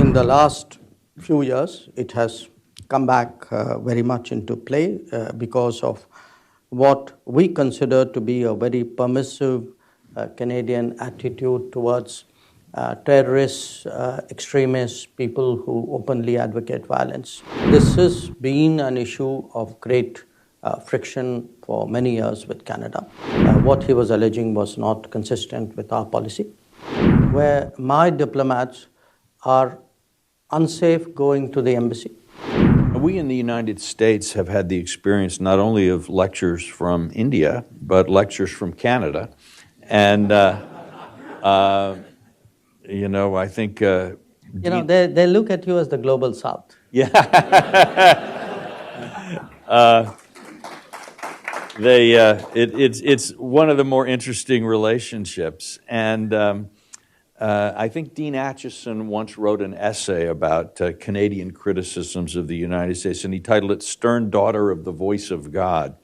in the last few years, it has come back very much into play because of what we consider to be a very permissive Canadian attitude towards terrorists, extremists, people who openly advocate violence. This has been an issue of great friction for many years with Canada. What he was alleging was not consistent with our policy, where my diplomats are unsafe going to the embassy. We in the United States have had the experience not only of lectures from India, but lectures from Canada. And, I think... they look at you as the global South. Yeah. It's one of the more interesting relationships. And I think Dean Acheson once wrote an essay about Canadian criticisms of the United States, and he titled it "Stern Daughter of the Voice of God."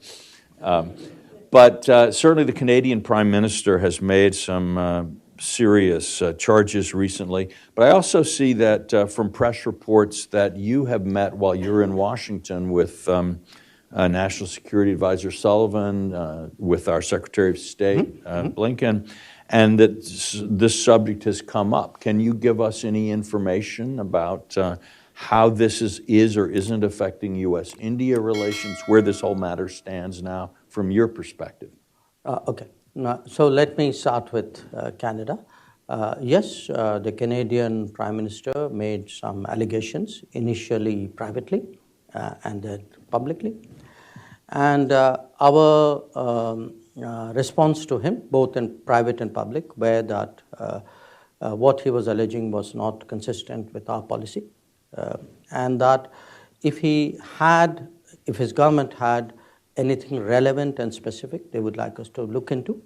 But certainly the Canadian Prime Minister has made some serious charges recently. But I also see that from press reports that you have met while you're in Washington with National Security Advisor Sullivan, with our Secretary of State, Blinken, and that this subject has come up. Can you give us any information about how this is or isn't affecting U.S.-India relations, where this whole matter stands now from your perspective? Okay. So let me start with Canada. Yes, the Canadian Prime Minister made some allegations, initially privately and then publicly. And our response to him, both in private and public, were that what he was alleging was not consistent with our policy, and that if his government had anything relevant and specific they would like us to look into,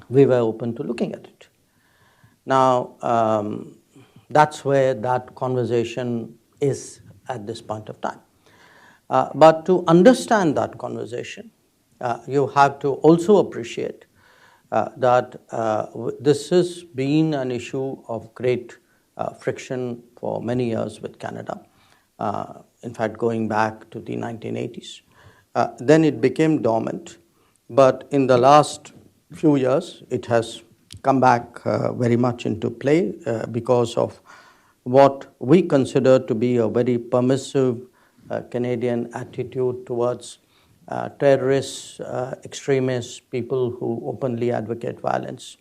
we were open to looking at it. Now, that's where that conversation is at this point of time. But to understand that conversation, you have to also appreciate that this has been an issue of great friction for many years with Canada, in fact going back to the 1980s. Then it became dormant, but in the last few years it has come back very much into play because of what we consider to be a very permissive Canadian attitude towards terrorists, extremists, people who openly advocate violence.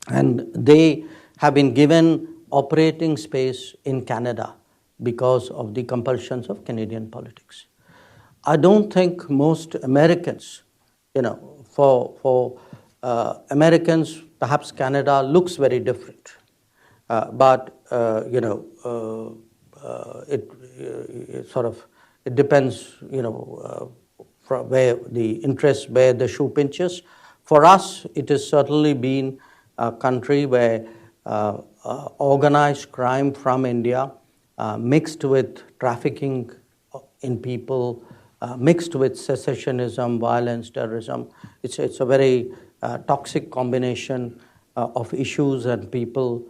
And they have been given operating space in Canada because of the compulsions of Canadian politics. I don't think most Americans, for Americans, perhaps Canada looks very different. But it depends, from where the interest, where the shoe pinches. For us, it has certainly been a country where organized crime from India, mixed with trafficking in people, mixed with secessionism, violence, terrorism. It's a very toxic combination of issues and people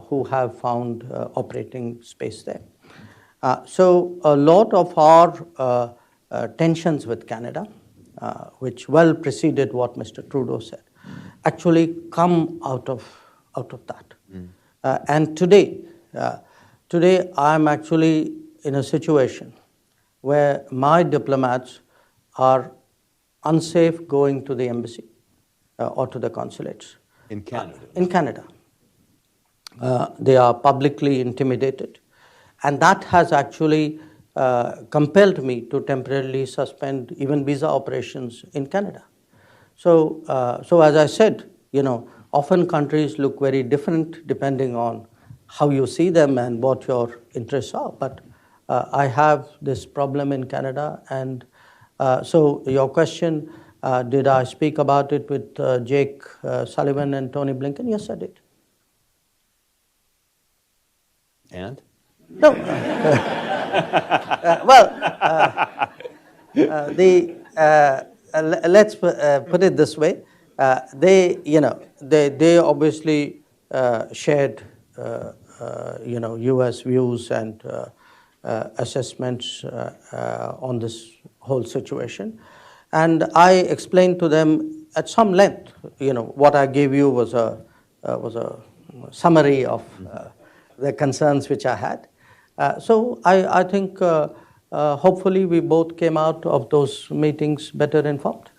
who have found operating space there. So a lot of our tensions with Canada, which well preceded what Mr. Trudeau said, actually come out of that. And today I'm actually in a situation where my diplomats are unsafe going to the embassy or to the consulates. In Canada? In Canada. They are publicly intimidated. And that has actually compelled me to temporarily suspend even visa operations in Canada. So as I said, often countries look very different depending on how you see them and what your interests are. But I have this problem in Canada. And so your question, did I speak about it with Jake Sullivan and Tony Blinken? Yes, I did. And? No. Let's put it this way. They obviously shared U.S. views and assessments on this whole situation. And I explained to them at some length, what I gave you was a summary of the concerns which I had. So I think hopefully we both came out of those meetings better informed.